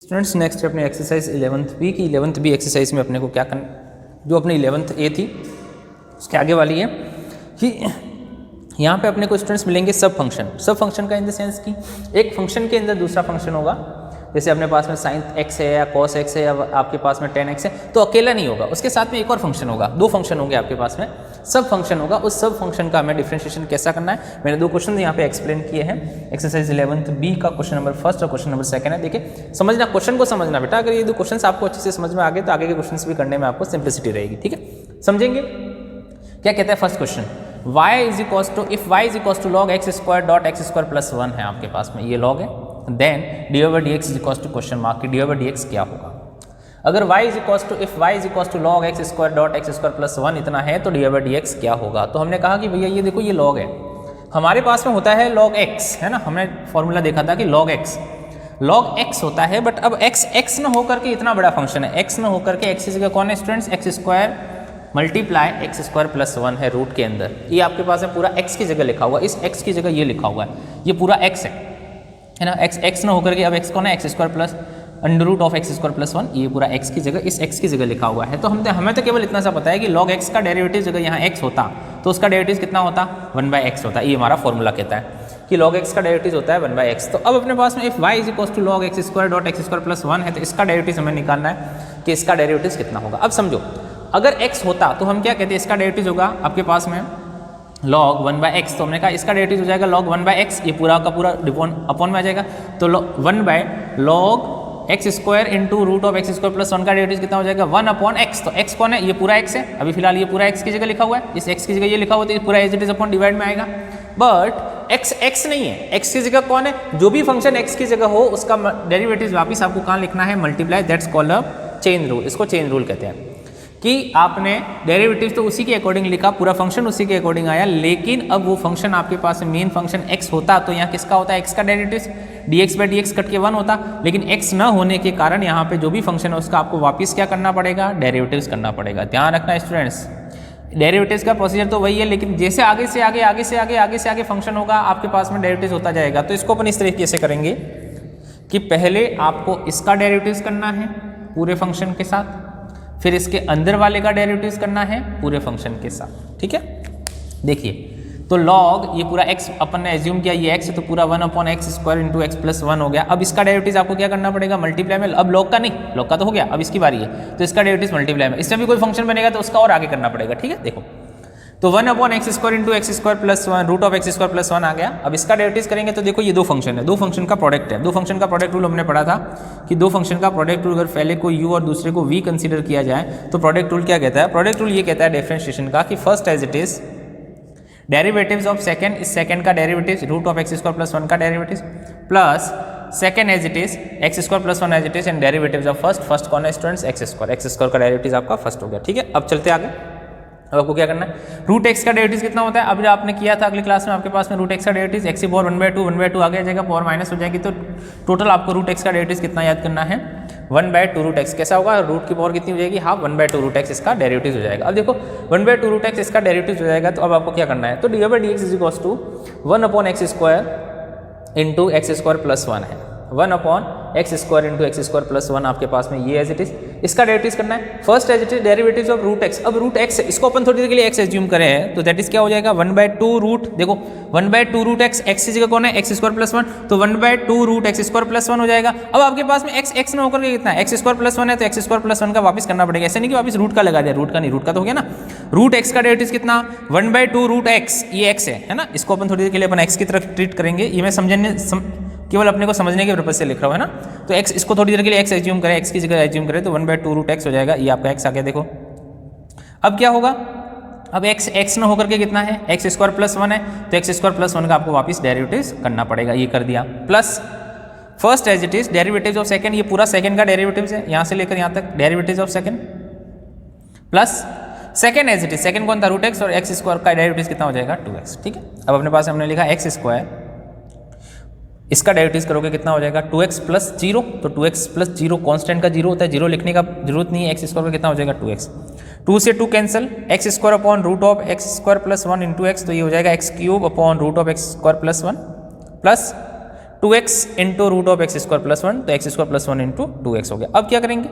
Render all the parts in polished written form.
Students next अपने exercise 11th B की 11th be exercise में अपने को क्या करना, जो अपनी 11th ए थी उसके आगे वाली है कि यहाँ पे अपने को स्टूडेंट्स मिलेंगे सब फंक्शन का इन द सेंस कि एक फंक्शन के अंदर दूसरा फंक्शन होगा। जैसे अपने पास में साइन एक्स है या कॉस एक्स है या आपके पास में टेन एक्स है, तो अकेला नहीं होगा, उसके साथ में एक और फंक्शन होगा, दो फंक्शन होंगे आपके पास में, सब फंक्शन होगा। उस सब फंक्शन का हमें डिफरेंशिएशन कैसा करना है, मैंने दो क्वेश्चन यहाँ पे एक्सप्लेन किए हैं। एक्सरसाइज 11th बी का क्वेश्चन नंबर फर्स्ट और क्वेश्चन नंबर सेकंड है। देखिए समझना, क्वेश्चन को समझना बेटा। अगर ये दो क्वेश्चन आपको अच्छे से समझ में आ गए तो आगे के क्वेश्चन भी करने में आपको सिंप्लिसिटी रहेगी। ठीक है, समझेंगे क्या कहता है first question, y is equals to, if y is equals to log x square dot x square plus 1 है आपके पास में, ये log है। Then d over d x is equals to question mark की डी ओवर डी एक्स क्या होगा। अगर y is equals to, if y is equals to log x square dot x square plus 1 इतना है तो D over d x क्या होगा। तो हमने कहा कि भैया ये देखो ये log है, हमारे पास में होता है log x, है ना, हमने फॉर्मूला देखा था कि log x होता है। बट अब x न होकर के इतना बड़ा फंक्शन है, x न होकर के x की जगह कौन है students, x square multiply x square plus 1 है रूट के अंदर। ये आपके पास है पूरा x की जगह लिखा हुआ, इस x की जगह ये लिखा हुआ है, ये पूरा x है ना। x न होकर के अब x कौन है, x square plus under root of x square plus 1, ये पूरा x की जगह इस x की जगह लिखा हुआ है। तो हमें तो केवल इतना सा पता है कि log x का डेरिवेटिव जगह यहाँ x होता तो उसका डेरिवेटिव कितना होता, 1/x होता। ये हमारा फॉर्मूला कहता है कि log x का डेरिवेटिव होता है 1/x। तो अब अपने पास में if y is equals to log x square dot x square plus 1 है तो इसका डेरिवेटिव हमें निकालना है कि इसका डेरिवेटिव कितना होगा। अब समझो, अगर x होता तो हम क्या कहते हैं, इसका डेरिवेटिव होगा आपके पास में log 1/x। तो हमने कहा इसका डेरिवेटिव हो जाएगा log 1/x, ये पूरा का पूरा अपॉन में आ जाएगा। तो 1/log x square into root of x square plus 1 का डेरिवेटिव कितना हो जाएगा, 1/x। तो x कौन है, ये पूरा x है, अभी फिलहाल ये पूरा x की जगह लिखा हुआ है, इस x की जगह ये लिखा हुआ है, तो ये पूरा as it is upon divide में आएगा। बट x नहीं है, x की जगह कौन है, जो भी फंक्शन x की जगह हो उसका डेरिवेटिव वापिस आपको कहाँ लिखना है, multiply, that's called a chain rule. इसको चेन रूल कहते हैं कि आपने डेरिवेटिव तो उसी के अकॉर्डिंग लिखा, पूरा फंक्शन उसी के अकॉर्डिंग आया, लेकिन अब वो फंक्शन आपके पास मेन फंक्शन x होता तो यहाँ किसका होता है, x का डेरिवेटिव dx/dx कट के 1 होता। लेकिन x न होने के कारण यहाँ पे जो भी फंक्शन है उसका आपको वापस क्या करना पड़ेगा, डेरिवेटिव्स करना पड़ेगा। ध्यान रखना स्टूडेंट्स, डेरिवेटिव्स का प्रोसीजर तो वही है, लेकिन जैसे आगे से आगे फंक्शन होगा आपके पास में डेरिवेटिव्स होता जाएगा। तो इसको अपन इस तरीके से करेंगे कि पहले आपको इसका डेरिवेटिव्स करना है पूरे फंक्शन के साथ, फिर इसके अंदर वाले का डेरिवेटिव्स करना है पूरे फंक्शन के साथ। ठीक है, देखिए तो log ये पूरा x अपन ने एज्यूम किया ये x है, तो पूरा 1/x square into x plus 1 हो गया। अब इसका डेरिवेटिव आपको क्या करना पड़ेगा, मल्टीप्लाई में। अब log का नहीं, log का तो हो गया, अब इसकी बारी है, तो इसका डेरिवेटिव मल्टीप्लाई में। इसमें भी कोई फंक्शन बनेगा तो उसका और आगे करना पड़ेगा। ठीक है, देखो तो 1/x square into x square plus 1 root of x square plus 1 आ गया। अब इसका डेरिवेटिव करेंगे तो देखो ये दो फंक्शन है, दो फंक्शन का प्रोडक्ट है। दो फंक्शन का प्रोडक्ट रूल हमने पढ़ा था कि दो फंक्शन का प्रोडक्ट रूल अगर पहले को u और दूसरे को v कंसीडर किया जाए तो प्रोडक्ट रूल क्या कहता है, प्रोडक्ट रूल ये कहता है डिफरेंशिएशन का कि first as it is derivatives of second, इस सेकंड का derivative root of x square plus 1 का derivative plus second as it is x square plus 1 as it is and derivatives of first कौन है students, x square का derivative आपका first हो गया। ठीक है, अब चलते आगे। अब आपको क्या करना है, रूट एक्स का डेरिवेटिव कितना होता है, अब जो आपने किया था अगली क्लास में आपके पास में रूट एक्स का डेरिवेटिव एक्स की पावर 1/2 आगे आ जाएगा, पावर माइनस हो जाएगी, तो टोटल आपको रूट एक्स का डेरिवेटिव कितना याद करना है, 1/2 रूट एक्स। कैसा होगा, रूट की पावर कितनी हो जाएगी, हाफ, 1/2 रूट एक्स इसका डेरिवेटिव हो जाएगा। अब देखो 1/2 रूट एक्स इसका डेरिवेटिव हो जाएगा, तो अब आपको क्या करना है, तो dy/dx is equals to 1/x square into x square plus 1 है, 1/x square into x square plus 1 आपके पास में ये एज इट इज, इसका डेरिवेटिव करना है। First as it is derivative of root x. अब रूट एक्स इसको अपन थोड़ी देर के लिए एक्स एज्यूम करें हैं तो दैट इज क्या हो जाएगा, 1/2 रूट, देखो 1/2 रूट एक्स, एक्स की जगह कौन है, एक्स स्क्वायर प्लस 1, तो 1/2 रूट एक्स स्क्वायर प्लस 1 हो जाएगा। अब आपके पास में एक्स न होकर के कितना है, एक्स स्क्वायर प्लस 1 है, तो एक्स स्क्वायर प्लस 1 का वापस करना पड़ेगा। ऐसे नहीं कि वापस रूट का लगा दिया, रूट का नहीं, रूट का तो हो गया ना। रूट एक्स का डेरिवेटिव कितना, 1/2 रूट एक्स, ये एक्स है ना, इसको अपन थोड़ी देर के लिए अपन एक्स की तरफ ट्रीट करेंगे। ये मैं समझने केवल अपने को समझने के पर्पज से लिख रहा हूँ, है ना। तो x इसको थोड़ी देर के लिए x एज्यूम करें, x की जगह एज्यूम करें तो 1/2 रूट x हो जाएगा, ये आपका x आ गया। देखो अब क्या होगा, अब x न होकर के कितना है, एक्स स्क्वायर प्लस 1 है, तो एक्स स्क्वायर प्लस 1 का आपको वापस डेरिवेटिव करना पड़ेगा, ये कर दिया। Plus first as it is derivative of second, ये पूरा सेकंड का डेरिवेटिव है, यहाँ से लेकर यहाँ तक derivative of second, plus second as it is, second कौन था, रूट एक्स, और एक्स स्क्वायर का डेरिवेटिव कितना हो जाएगा, 2x। ठीक है, अब अपने पास हमने लिखा एक्स स्क्वायर, इसका डेरिवेटिव करोगे कितना हो जाएगा, 2x प्लस 0, तो 2x प्लस 0 कॉन्स्टेंट का 0 होता है, 0 लिखने का जरूरत नहीं है, एक्स स्क्वायर का कितना हो जाएगा 2x, 2 से 2 cancel, x square upon root of x square plus 1 into x, तो ये हो जाएगा x³ upon root of x square plus 1 plus 2x into root of x square plus 1, तो x square plus 1 into 2x हो गया। अब क्या करेंगे,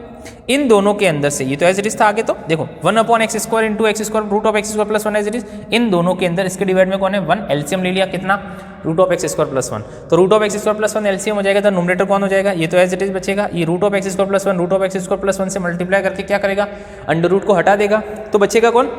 इन दोनों के अंदर से, ये तो एज इट इज था आगे, तो देखो 1 upon x square into x square root of x square plus 1 as it is, इन दोनों के अंदर इसके डिवाइड में कौन है 1, एलसीएम ले लिया कितना, root of x square plus 1, तो root of x square plus 1 LCM हो जाएगा, तो नोमिनेटर कौन हो जाएगा, ये तो एज इट इज बचेगा, ये root of x square plus 1 root of x square plus 1 से मल्टीप्लाई करके क्या करेगा, अंडर रूट को हटा देगा, तो बचेगा कौन,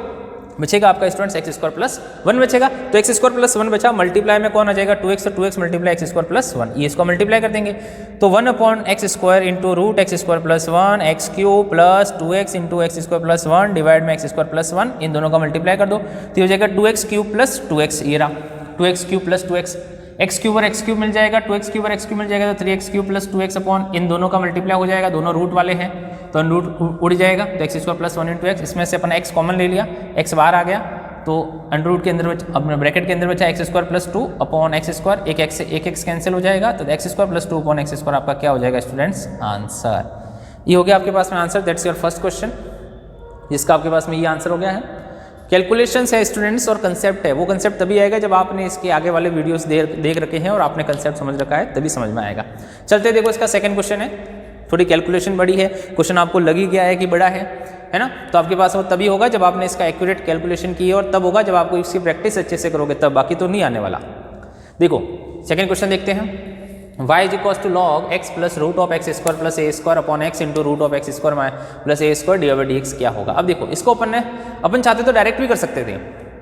बचेगा आपका स्टूडेंट्स एक्स स्क्वायर प्लस 1 बचेगा, तो एक्स स्क्वायर प्लस 1 बचा, मल्टीप्लाई में कौन आ जाएगा 2x, तो 2x multiply x square plus 1, ये इसको मल्टीप्लाई कर देंगे, तो 1 upon x square into root x square plus 1 x cube plus 2x into x square plus 1 divide में एक्स स्क्वायर प्लस 1, इन दोनों का मल्टीप्लाई कर दो, तो हो जाएगा 2x क्यूब प्लस 2x, ये रहा 2x cube plus 2x, x cube और एक्स क्यूब मिल जाएगा, 2x क्यूब और एक्स क्यूब मिल जाएगा, तो 3x cube plus 2x upon इन दोनों का मल्टीप्लाई हो जाएगा, दोनों रूट वाले हैं तो रूट उड़ जाएगा, तो x square plus 1 into x, इसमें से अपन x कॉमन ले लिया, x बाहर आ गया, तो अंडर रूट के अंदर अपने ब्रैकेट के अंदर बचा x square plus 2 upon x square, एक एक्स से एक एक्स कैंसिल हो जाएगा, तो x square plus 2 upon x square आपका क्या हो जाएगा स्टूडेंट्स, आंसर। ये हो गया आपके पास में answer, that's your first question, जिसका आपके पास में ये आंसर हो गया है। कैलकुलेशंस है स्टूडेंट्स और कंसेप्ट है, वो कंसेप्ट तभी आएगा जब आपने इसके आगे वाले वीडियोस देख रखे हैं और आपने कंसेप्ट समझ रखा है, तभी समझ में आएगा। चलते देखो, इसका सेकंड क्वेश्चन है, थोड़ी कैलकुलेशन बड़ी है, क्वेश्चन आपको लग ही गया है कि बड़ा है ना, तो आपके पास वो तभी होगा जब आपने इसका एक्यूरेट कैलकुलेशन की है, और तब होगा जब आपको इसकी प्रैक्टिस अच्छे से करोगे तब, बाकी तो नहीं आने वाला। देखो सेकंड क्वेश्चन देखते हैं, y is equal to log x plus root of x square plus a square upon x into root of x square plus a square d by d x क्या होगा। अब देखो इसको अपन चाहते तो डायरेक्ट भी कर सकते थे,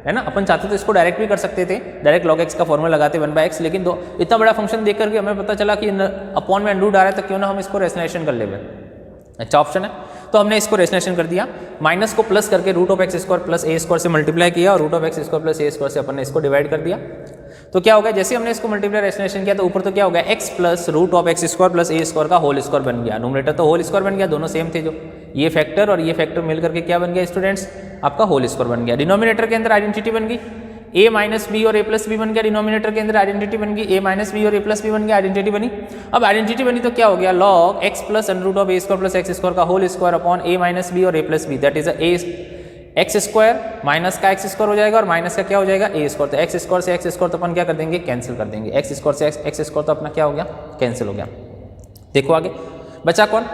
है ना, अपन चाहते तो इसको डायरेक्ट भी कर सकते थे, डायरेक्ट लॉग एक्स का फॉर्मूला लगाते 1/x, लेकिन दो इतना बड़ा फंक्शन देख करके हमें पता चला कि अपॉन में अंडरूट आ रहा है, तो क्यों ना हम इसको रेशनलाइजेशन कर ले, अच्छा ऑप्शन है, तो हमने इसको रेशनलाइजेशन कर दिया, माइनस को प्लस करके root of x square plus a square से मल्टीप्लाई किया, और root of x square plus a square से अपन ने इसको डिवाइड कर दिया, तो क्या हो गया, जैसे हमने इसको मल्टीप्लाई रेशनलाइजेशन किया तो ऊपर तो क्या हो गया x plus root of x square plus a square का होल स्क्वायर बन गया, नोमिनेटर तो होल स्क्वायर बन गया, दोनों सेम थे, जो ये फैक्टर और ये फैक्टर मिल करके क्या बन गया स्टूडेंट्स, आपका होल स्क्वायर बन गया। डिनोमिनेटर के अंदर आइडेंटिटी बन गई, a माइनस बी और a प्लस बी बन गया, डिनोमिनेटर के अंदर आइडेंटिटी बन गई, a माइनस बी और a प्लस बी बन गया, आइडेंटिटी बनी। अब आइडेंटिटी बनी तो क्या हो गया, log x plus under root of a square plus x square का whole square upon a minus b और a plus b, that is a x square minus का एक्स स्क्वायर हो जाएगा, और माइनस का क्या हो जाएगा ए स्क्वायर, तो एक्स स्क्वायर से एक्स स्क्वायर तो अपन क्या कर देंगे, कैंसिल कर देंगे, एक्स स्क्वायर से एक्स स्क्वायर तो अपना क्या हो गया, कैंसिल हो गया। देखो आगे बचा कौन,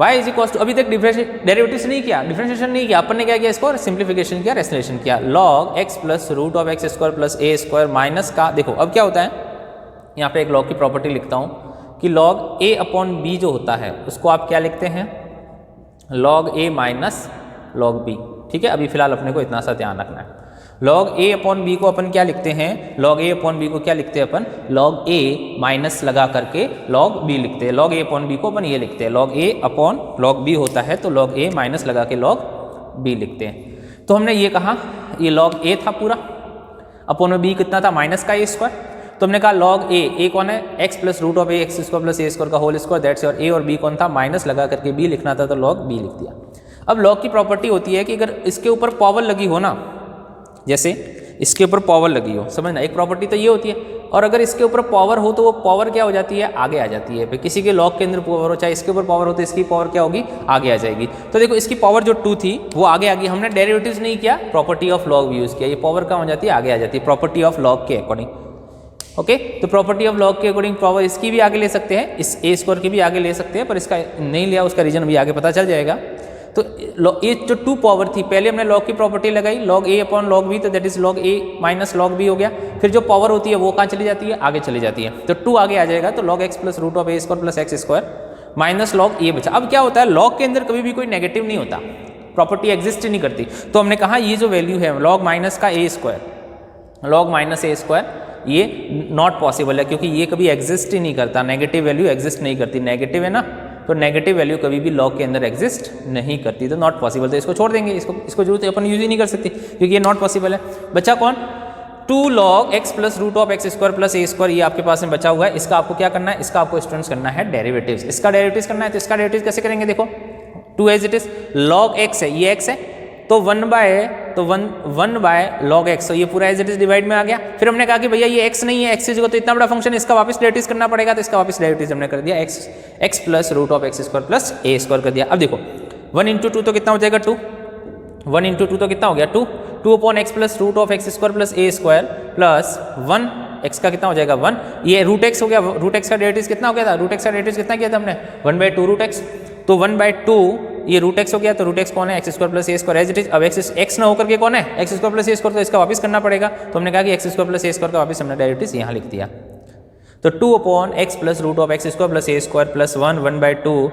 y इज इक्वल टू, अभी तक डेरिवेटिव्स नहीं किया, डिफरेंशिएशन नहीं किया, अपन ने क्या किया, इसको सिंप्लीफिकेशन किया, रेशनलाइजेशन किया, log x plus root of x square plus a square minus का, देखो अब क्या होता है, यहाँ पे एक लॉग की प्रॉपर्टी लिखता हूँ कि लॉग a अपॉन बी जो होता है उसको आप क्या लिखते हैं, log a minus log b, ठीक है, अभी फिलहाल अपने को इतना सा ध्यान रखना है। लॉग a अपॉन बी को अपन क्या लिखते हैं, लॉग a अपॉन बी को क्या लिखते हैं अपन, लॉग a माइनस लगा करके लॉग b लिखते हैं, लॉग a अपॉन बी को अपन ये लिखते हैं, log a upon log b होता है तो लॉग a माइनस लगा के लॉग b लिखते हैं। तो हमने ये कहा, ये लॉग a था पूरा, अपॉन में b कितना था, माइनस का a स्क्वायर, तो हमने कहा लॉग a कौन है, x plus root of x square plus a square का whole square, that's your a, और b कौन था, माइनस लगा करके b लिखना था, तो लॉग b लिख दिया। अब लॉग की प्रॉपर्टी होती है कि अगर इसके ऊपर पावर लगी हो ना, जैसे इसके ऊपर पावर लगी हो, समझना, एक प्रॉपर्टी तो ये होती है, और अगर इसके ऊपर पावर हो तो वो पावर क्या हो जाती है, आगे आ जाती है, किसी के लॉग के अंदर पावर हो, चाहे इसके ऊपर पावर हो तो इसकी पावर क्या होगी, आगे आ जाएगी। तो देखो इसकी पावर जो 2 थी वो आगे आ गई, हमने डेरिवेटिव्स नहीं किया, प्रॉपर्टी ऑफ लॉग यूज किया, ये पावर कहाँ हो जाती है, आगे आ जाती है, प्रॉपर्टी ऑफ लॉग के अकॉर्डिंग, ओके। तो प्रॉपर्टी ऑफ लॉग के अकॉर्डिंग पावर इसकी भी आगे ले सकते हैं, इस ए स्क्वायर की भी आगे ले सकते हैं, पर इसका नहीं लिया, उसका रीजन भी आगे पता चल जाएगा। तो ये जो 2 पावर थी, पहले हमने लॉग की प्रॉपर्टी लगाई, log a upon log b, तो that is log a minus log b हो गया, फिर जो पावर होती है वो कहाँ चली जाती है, आगे चली जाती है, तो 2 आगे आ जाएगा, तो log x plus root of a square plus x square minus log a बचा। अब क्या होता है, लॉग के अंदर कभी भी कोई नेगेटिव नहीं होता, प्रॉपर्टी एग्जिस्ट ही नहीं करती, तो हमने कहा ये जो वैल्यू है लॉग माइनस का a square, log minus a square, ये नॉट पॉसिबल है, क्योंकि ये कभी एग्जिस्ट ही नहीं करता, नेगेटिव वैल्यू एग्जिस्ट नहीं करती, नेगेटिव है ना, तो नेगेटिव वैल्यू कभी भी लॉग के अंदर एग्जिस्ट नहीं करती, तो नॉट पॉसिबल, तो इसको छोड़ देंगे, इसको जरूरत अपन यूज ही नहीं कर सकते क्योंकि ये नॉट पॉसिबल है। बचा कौन, 2 log x plus root of x square plus a square, ये आपके पास में बचा हुआ है, इसका आपको क्या करना है, इसका आपको स्टूडेंट्स करना है डेरिवेटिव्स, इसका डेरिवेटिव्स करना है, तो इसका डेरिवेटिव्स कैसे करेंगे, देखो 2 as it is, log x है, ये x है, तो 1 बाय लॉग एक्स, तो ये पूरा एज इट इज डिवाइड में आ गया। फिर हमने कहा कि भैया ये x नहीं है, x इज तो इतना बड़ा फंक्शन, इसका वापस डेरिवेटिव्स करना पड़ेगा, तो इसका वापस डेरिवेटिव्स हमने कर दिया, x plus root of x square plus a square कर दिया। अब देखो 1 इंटू 2 तो कितना हो जाएगा, 2, 1 इंटू 2 तो कितना हो गया, 2 upon x plus root of x square plus a square plus 1 x का कितना हो जाएगा 1, ये रूट एक्स हो गया, रूट एक्स का डेरिवेटिव कितना हो गया था, रूट एक्स का डेरिवेटिव कितना किया था हमने 1/2 रूट एक्स, तो 1/2 ये रूट एक्स हो गया, तो रूट एक्स कौन है x square plus a square as it is. अब एक्स ना होकर के कौन है x square plus a square, तो इसका वापस करना पड़ेगा, तो हमने कहा कि x square plus a square का वापस हमने डेरिवेटिव यहाँ लिख दिया, तो 2/x plus root of x square plus a square plus 1/2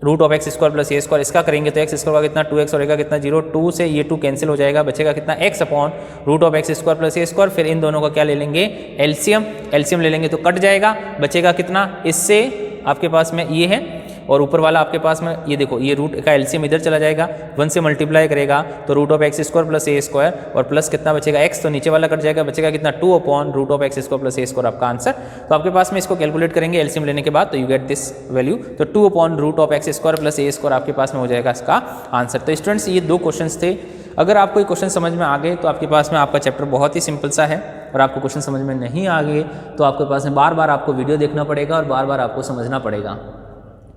root of x square plus a square, इसका करेंगे तो एक्स स्क्वायर का कितना 2x और ए का कितना 0, 2 से ये 2 कैंसिल हो जाएगा, बचेगा कितना x upon root of x square plus a square, फिर इन दोनों का क्या ले लेंगे एलसीएम ले लेंगे तो कट जाएगा, बचेगा कितना, इससे आपके पास में ये है और ऊपर वाला आपके पास में ये देखो ये रूट का एलसीएम इधर चला जाएगा, 1 से मल्टीप्लाई करेगा तो root of x square plus a square और प्लस कितना बचेगा x, तो नीचे वाला कट जाएगा, बचेगा कितना 2 upon root of x square plus a square आपका आंसर। तो आपके पास में इसको कैलकुलेट करेंगे एलसीएम लेने के बाद, तो यू गेट दिस वैल्यू, तो 2 upon root of x square plus a square आपके पास में हो जाएगा इसका आंसर। तो स्टूडेंट्स ये 2 क्वेश्चन थे, अगर आपको ये क्वेश्चन समझ में आ गए तो आपके पास में आपका चैप्टर बहुत ही सिंपल सा है, और आपको क्वेश्चन समझ में नहीं आ गए तो आपके पास में बार बार आपको वीडियो देखना पड़ेगा और बार बार आपको समझना पड़ेगा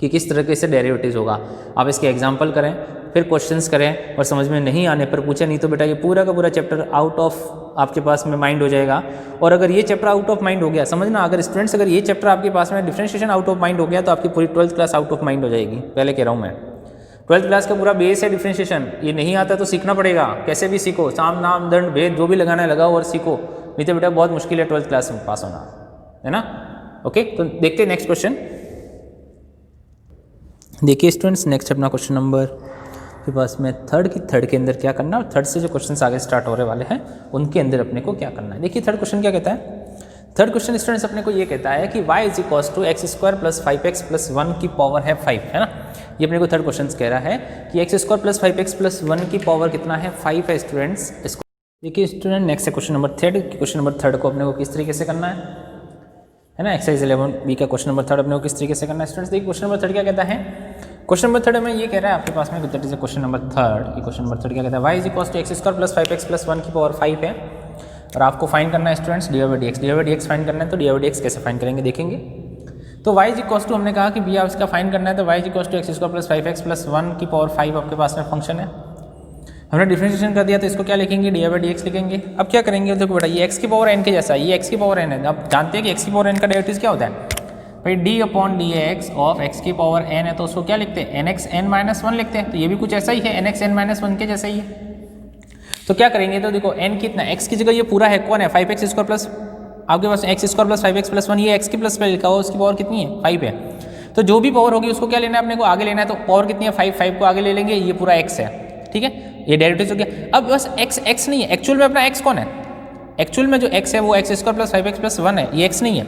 कि किस तरीके से डेरिवेटिव्स होगा। आप इसके एग्जाम्पल करें, फिर क्वेश्चंस करें, और समझ में नहीं आने पर पूछे, नहीं तो बेटा ये पूरा का पूरा चैप्टर आउट ऑफ आपके पास में माइंड हो जाएगा। और अगर ये चैप्टर आउट ऑफ माइंड हो गया, समझना अगर स्टूडेंट्स अगर ये चैप्टर आपके पास में डिफरेंशिएशन आउट ऑफ माइंड हो गया तो आपकी पूरी 12th class out of mind हो जाएगी। पहले कह रहा हूँ मैं 12th क्लास का पूरा बेस है डिफरेंशिएशन, ये नहीं आता तो सीखना पड़ेगा, कैसे भी सीखो, साम नाम दंड भेद जो भी लगाना है लगाओ और सीखो, नहीं तो बेटा बहुत मुश्किल है 12th क्लास में पास होना, है ना। ओके, तो देखते हैं नेक्स्ट क्वेश्चन। देखिए स्टूडेंट्स नेक्स्ट अपना क्वेश्चन नंबर के पास में थर्ड के अंदर क्या करना है, और थर्ड से जो क्वेश्चन आगे स्टार्ट होने वाले हैं उनके अंदर अपने को क्या करना है। देखिए थर्ड क्वेश्चन क्या कहता है, थर्ड क्वेश्चन स्टूडेंट्स अपने को ये कहता है कि y is equals to x square plus 5x plus 1 की पावर है 5, है ना। ये अपने को थर्ड क्वेश्चन कह रहा है कि x square plus 5x plus 1 की पावर कितना है 5 है स्टूडेंट्स। इसको देखिए स्टूडेंट नेक्स्ट है question number third. Question number third को अपने को किस तरीके से करना है ना, एक्सरसाइज 11B का क्वेश्चन नंबर थर्ड अपने को किस तरीके से करना है स्टूडेंट्स। देखिए क्वेश्चन नंबर थर्ड क्या कहता है, क्वेश्चन नंबर थर्ड में ये कह रहा है आपके पास में that is question number third. Question number third क्या कहता है, y is equals to x square plus 5x plus 1 की पावर 5 है, और आपको फाइंड करना है students D by d x find करना है। तो डी बाई डी एक्स कैसे फाइंड करेंगे देखेंगे। तो y इज इक्वल्स टू हमने कहा कि भैया इसका फाइंड करना है, तो y is equals to x square plus 5x plus 1 की पावर 5 आपके पास में फंक्शन है। हमने डिफरेंशिएशन कर दिया तो इसको क्या लिखेंगे डी बाई डी एक्स लिखेंगे। अब क्या करेंगे, देखो बेटा ये x की पावर n के जैसा है, ये x की पावर n है। अब जानते हैं कि x की पावर n का डेरिवेटिव क्या होता है भाई, d upon D x of x की पावर n है, तो उसको क्या लिखते हैं nx n माइनस 1 लिखते हैं। तो ये भी कुछ ऐसा ही है, nx n माइनस 1 के जैसा ही है। तो क्या करेंगे, तो देखो n कितना, x की जगह ये पूरा है कौन है 5x स्क्वायर प्लस आपके पास x square plus 5x plus 1, ये x की प्लस लिखा हुआ, उसकी पावर कितनी है 5 है। तो जो भी पावर होगी उसको क्या लेना है अपने को आगे लेना है, तो पावर कितनी है 5 को आगे ले लेंगे, ये पूरा x है, ठीक है, ये डेरिवेटिव हो गया। अब बस x नहीं है, एक्चुअल में अपना x कौन है, एक्चुअल में जो x है वो x square plus 5x plus 1 है, ये x नहीं है।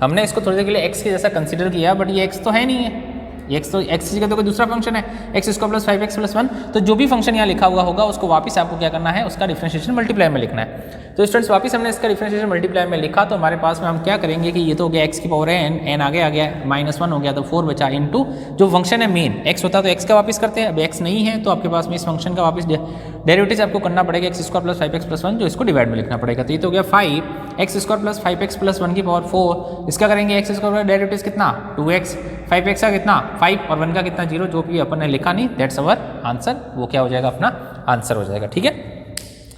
हमने इसको थोड़ी देर के लिए x के जैसा कंसीडर किया, बट ये x तो है नहीं है, x तो x की जगह तो कोई दूसरा फंक्शन है, x square plus 5x plus 1। तो जो भी फंक्शन यहाँ लिखा हुआ होगा उसको वापस आपको क्या करना है, उसका डिफरेंशिएशन मल्टीप्लाई में लिखना है। तो स्टूडेंट्स वापस हमने इसका डिफरेंशिएशन मल्टीप्लाई में लिखा, तो हमारे पास में हम क्या करेंगे कि ये तो हो गया x की पावर है n आगे आ गया -1 हो गया, तो 4 बचा इनटू जो फंक्शन है मेन x होता तो x का वापस करते हैं। अब x नहीं है तो आपके पास में इस फंक्शन का वापस डेरिवेटिव आपको करना पड़ेगा x square plus 5x plus 1, जो इसको डिवाइड में लिखना पड़ेगा। तो ये तो हो गया 5x square plus 5x plus 1 की पावर 4। इसका करेंगे एक्स स्क्वायर का डेरिवेटिव कितना 2x, 5x का कितना 5 और 1 का कितना 0, जो भी अपन ने लिखा नहीं, दैट्स अवर आंसर, वो क्या हो जाएगा अपना आंसर हो जाएगा, ठीक है।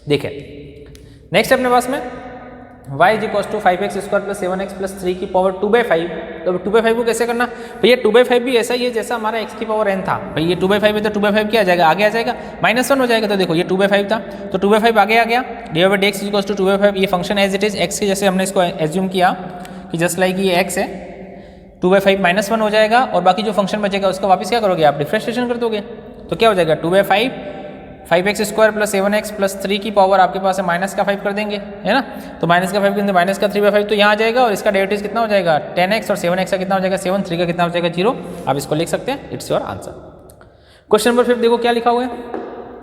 देखिए नेक्स्ट अपने पास में y is equal to 5x square plus 7x plus 3 की पावर 2/5। तो 2/5 को कैसे करना भैया, 2/5 भी ऐसा ही है जैसा हमारा x की पावर n था। भाई ये 2/5 है तो 2/5 क्या आ जाएगा, आगे आ जाएगा -1 हो जाएगा। तो देखो ये 2/5 था तो 2/5 आगे आ गया, d by d x equal to 2/5। ये function as it is x के जैसे हमने इसको एज्यूम किया कि जस्ट लाइक ये x है, 2/5 -1 हो जाएगा, और बाकी जो फंक्शन बचेगा उसका वापस क्या करोगे आप, डिफरेंशिएशन कर दोगे। तो क्या हो जाएगा 2/5 5x square plus 7x plus 3 की पावर आपके पास है माइनस का 5 कर देंगे, है ना। तो माइनस का 5 करेंगे, माइनस का 3/5 तो यहाँ आ जाएगा, और इसका डेरिवेटिव कितना हो जाएगा 10x, और 7x का कितना हो जाएगा 7, 3 का कितना हो जाएगा 0। आप इसको लिख सकते हैं, it's your answer. Question number 5 देखो क्या लिखा हुआ है,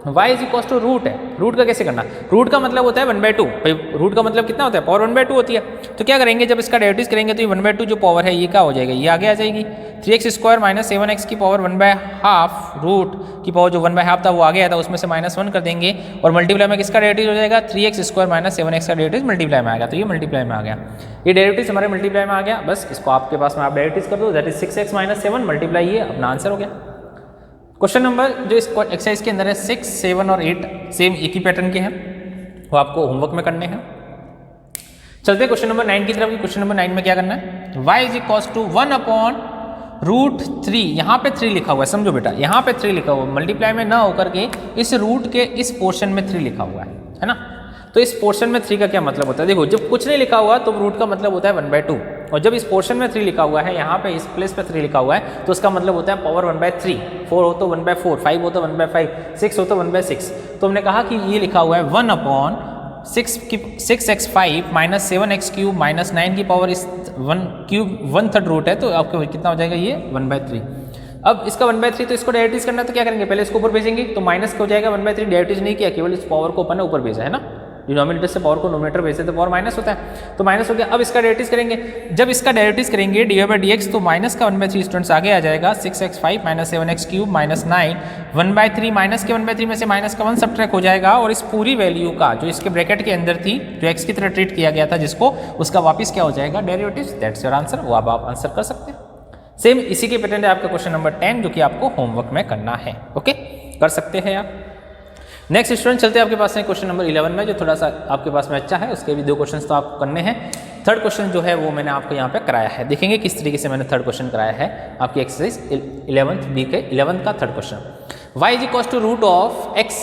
y is equal to root है। रूट का कैसे करना, रूट का मतलब होता है 1/2। भाई रूट का मतलब कितना होता है, पावर 1/2 होती है। तो क्या करेंगे, जब इसका डेरिवेटिव करेंगे तो ये 1/2 जो पावर है ये क्या हो जाएगा, ये आगे आ जाएगी। 3x स्क्वायर माइनस 7x की पावर 1/2, रूट की पावर जो 1/2 था वो आगे आया था, उसमें से -1 कर देंगे, और मल्टीप्लाई में किसका डेरिवेटिव हो जाएगा 3x स्क्वायर माइनस 7x का डेरिवेटिव मल्टीप्लाई में आ गया। तो ये मल्टीप्लाई में आ गया, ये डेरिवेटिव हमारे मल्टीप्लाई में आ गया। बस इसको आपके पास में आप डेरिवेटिव कर दो, that is 6x minus 7 multiply, ये अपना आंसर हो गया। क्वेश्चन नंबर जो इस एक्सरसाइज के अंदर है 6, 7 और 8 सेम एक ही पैटर्न के हैं, वो आपको होमवर्क में करने हैं। चलते क्वेश्चन नंबर 9 की तरफ। क्वेश्चन नंबर 9 में क्या करना है, y इज इक्वल टू 1/√3। यहाँ पे 3 लिखा हुआ है, समझो बेटा, यहाँ पे 3 लिखा हुआ है, मल्टीप्लाई में ना होकर के इस रूट के इस पोर्शन में 3 लिखा हुआ है ना। तो इस पोर्शन में 3 का क्या मतलब होता है, देखो जब कुछ नहीं लिखा हुआ तो रूट का मतलब होता है 1/2, और जब इस पोर्शन में 3 लिखा हुआ है, यहाँ पे इस प्लेस पे 3 लिखा हुआ है, तो उसका मतलब होता है पावर 1/3, 4 हो तो 1/4, 5 हो तो 1/5, 6 हो तो 1/6। तो हमने कहा कि ये लिखा हुआ है 1/6x5 minus 7x cube minus 9 की पावर इस 1 क्यूब 1/3 रूट है, तो आपको कितना हो जाएगा ये 1/3। अब इसका 1/3 तो इसको डायरेक्टिज करना है, तो क्या करेंगे, पहले इसको ऊपर भेजेंगे, तो माइनस हो जाएगा 1/3, डायरेक्टिज नहीं किया, केवल इस पावर को अपन ने ऊपर भेजा है ना, डिनोमिनेटर से पावर को नोमिनेटर भेजते तो पावर माइनस होता है, तो माइनस हो गया। अब इसका डेरिवेटिव करेंगे, जब इसका डेरिवेटिव करेंगे dy/dx, तो माइनस का 1/3 स्टूडेंट्स आगे आ जाएगा, 6x5 minus 7x cube minus 9 1/3, minus के 1/3 में से माइनस का 1 सब्ट्रैक्ट हो जाएगा, और इस पूरी वैल्यू का जो इसके ब्रैकेट के अंदर थी, जो x की तरह ट्रीट किया गया था जिसको, उसका वापिस क्या हो जाएगा डेरिवेटिव। दैट्स योर आंसर, वो अब आप आंसर कर सकते हैं। सेम इसी के पैटर्न है आपका क्वेश्चन नंबर 10, जो कि आपको होमवर्क में करना है। ओके, कर सकते हैं आप। नेक्स्ट स्टूडेंट चलते हैं आपके पास है क्वेश्चन नंबर 11 में, जो थोड़ा सा आपके पास में अच्छा है, उसके भी 2 क्वेश्चन तो आपको करने हैं। थर्ड क्वेश्चन जो है वो मैंने आपको यहाँ पे कराया है, देखेंगे किस तरीके से मैंने थर्ड क्वेश्चन कराया है आपकी एक्सरसाइज 11th बी के 11th का third question. y is equal to root of x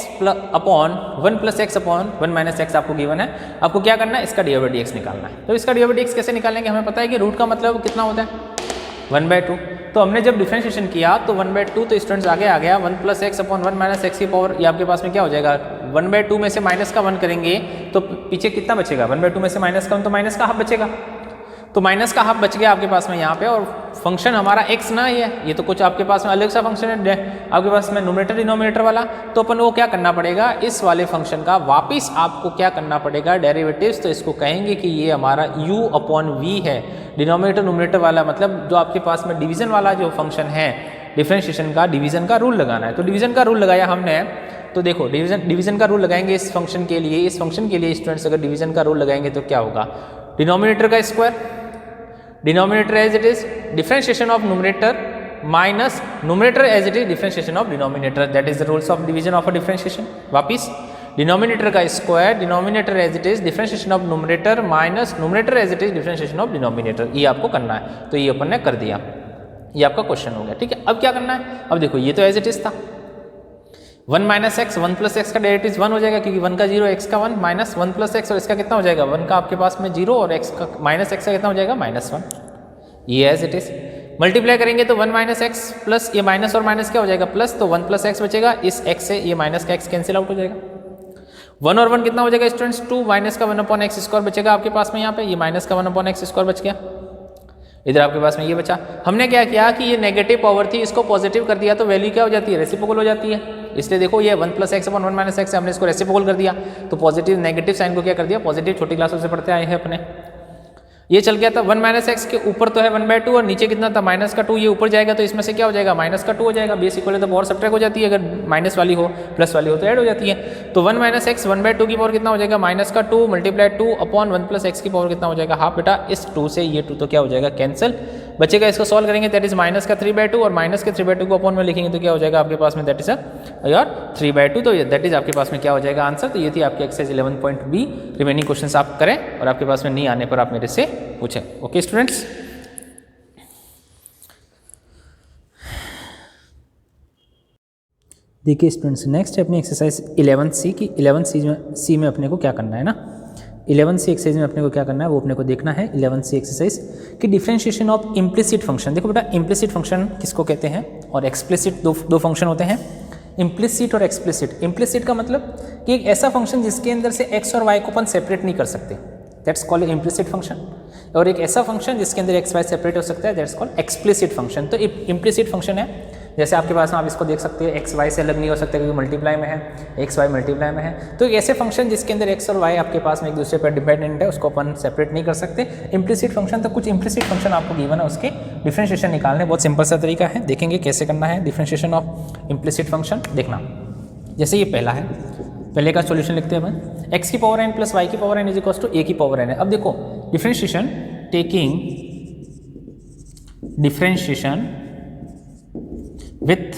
upon 1 plus x upon 1 minus x आपको गिवन है। आपको क्या करना है, इसका dy/dx निकालना है। तो इसका dy/dx कैसे निकालेंगे, हमें पता है कि रूट का मतलब कितना होता है 1/2। तो हमने जब डिफरेंशिएशन किया तो 1/2, तो स्टूडेंट्स आगे आ गया 1 plus x upon 1 minus x की पावर, ये आपके पास में क्या हो जाएगा, 1/2 में से माइनस का 1 करेंगे तो पीछे कितना बचेगा, 1/2 में से माइनस का 1, तो माइनस का हाफ बचेगा, तो माइनस का हाफ बच गया आपके पास में यहाँ पे। और फंक्शन हमारा x ना ही है, ये तो कुछ आपके पास में अलग सा फंक्शन है आपके पास में न्यूमरेटर डिनोमिनेटर वाला, तो अपन को क्या करना पड़ेगा, इस वाले फंक्शन का वापिस आपको क्या करना पड़ेगा डेरिवेटिव्स। तो इसको कहेंगे कि ये हमारा u/v है, डिनोमिनेटर न्यूमरेटर वाला, मतलब जो आपके पास में डिवीजन वाला जो फंक्शन है डिफरेंशिएशन का, डिवीजन का रूल लगाना है। तो डिवीजन का रूल लगाया हमने, तो देखो डिवीजन का रूल लगाएंगे इस फंक्शन के लिए, इस फंक्शन के लिए स्टूडेंट्स अगर डिवीजन का रूल लगाएंगे तो क्या होगा, डिनोमिनेटर का square, denominator as it is differentiation of numerator minus numerator as it is differentiation of denominator, that is the rules of division of a differentiation. वापिस डिनोमिनेटर का square, denominator as it is differentiation of numerator minus numerator as it is differentiation of denominator, ये आपको करना है। तो ये अपन ने कर दिया, ये आपका क्वेश्चन हो गया। ठीक है, अब क्या करना है, अब देखो ये तो एज इट इज था 1 माइनस एक्स, 1 प्लस एक्स का डेरिवेटिव 1 हो जाएगा, क्योंकि 1 का 0 एक्स का 1 माइनस 1 प्लस एक्स, और इसका कितना हो जाएगा 1 का आपके पास में 0 और एक्स का माइनस एक्स का कितना हो जाएगा -1, ये एज इट इज। मल्टीप्लाई करेंगे तो 1 माइनस एक्स प्लस ये माइनस और माइनस क्या हो जाएगा प्लस, तो 1 प्लस एक्स बचेगा, इस एक्स से ये माइनस का एक्स कैंसिल आउट हो जाएगा। 1 और 1 कितना हो जाएगा स्टूडेंट्स 2, माइनस का 1/x स्क्वायर बचेगा आपके पास में, यहाँ पे ये माइनस का 1/x स्क्वायर बच गया, इधर आपके पास में ये बचा। हमने क्या किया कि ये नेगेटिव पावर थी, इसको पॉजिटिव कर दिया, तो वैल्यू क्या हो जाती है, रेसिप्रोकल हो जाती है। इसलिए देखो ये 1 plus x upon 1 minus x, हमने इसको रेसिप्रोकल कर दिया, तो पॉजिटिव नेगेटिव साइन को क्या कर दिया, पॉजिटिव, छोटी क्लासों से पढ़ते आए हैं अपने। ये चल गया था 1 माइनस एक्स के ऊपर तो है 1/2 और नीचे कितना था माइनस का 2, ये ऊपर जाएगा तो इसमें से क्या हो जाएगा माइनस का 2 हो जाएगा, बेस इक्वल है तो पावर सब्ट्रैक्ट हो जाती है, अगर माइनस वाली हो प्लस वाली हो तो ऐड हो जाती है। तो 1 माइनस एक्स 1/2 की पावर कितना हो जाएगा माइनस का 2 मल्टीप्लाई 2 अपॉन 1 प्लस एक्स की पावर कितना हो जाएगा हाफ। बेटा इस 2 से ये 2 तो क्या हो जाएगा कैंसिल, बचेगा इसको सॉल्व करेंगे दैट इज माइनस का 3/2 और माइनस के 3/2 को अपॉन में लिखेंगे तो क्या हो जाएगा आपके पास में दैट इज यार 3/2, तो दैट इज आपके पास में क्या हो जाएगा आंसर। तो ये थी आपकी एक्सरसाइज 11.b, रिमेनिंग क्वेश्चंस आप करें और आपके पास में नहीं आने पर आप मेरे से पूछें। ओके स्टूडेंट्स, देखिए स्टूडेंट्स नेक्स्ट है अपनी एक्सरसाइज 11C की। 11C में अपने को क्या करना है ना, 11C एक्सरसाइज में अपने को क्या करना है वो अपने को देखना है। 11C एक्सरसाइज की डिफरेंशिएशन ऑफ इम्प्लिसिट फंक्शन। देखो बेटा इम्प्लिसिट फंक्शन किसको कहते हैं और एक्सप्लिसिट दो फंक्शन होते हैं, इम्प्लिसिट और एक्सप्लिसिट। इम्प्लिसिट का मतलब कि एक ऐसा फंक्शन जिसके अंदर से x और y को अपन सेपरेट नहीं कर सकते, दैट्स कॉल्ड इम्प्लिसिट फंक्शन। और एक ऐसा फंक्शन जिसके अंदर x y सेपरेट हो सकता है, दैट्स कॉल्ड एक्सप्लिसिट फंक्शन। तो इम्प्लिसिट फंक्शन है जैसे आपके पास में आप इसको देख सकते हैं x y से अलग नहीं हो सकते क्योंकि मल्टीप्लाई में है, x y मल्टीप्लाई में है। तो एक ऐसे फंक्शन जिसके अंदर x और y आपके पास में एक दूसरे पर डिपेंडेंट है उसको अपन सेपरेट नहीं कर सकते, इम्प्लिसिट फंक्शन। तो कुछ इम्प्लिसिट फंक्शन आपको गिवन है, उसके डिफरेंशिएशन निकालने बहुत सिंपल सा तरीका है, देखेंगे कैसे करना है डिफरेंशिएशन ऑफ इम्प्लिसिट फंक्शन। देखना जैसे ये पहला है, पहले का सॉल्यूशन लिखते हैं अपन, x की पावर n प्लस y की power n is equal to a की पावर n है। अब देखो differentiation taking differentiation with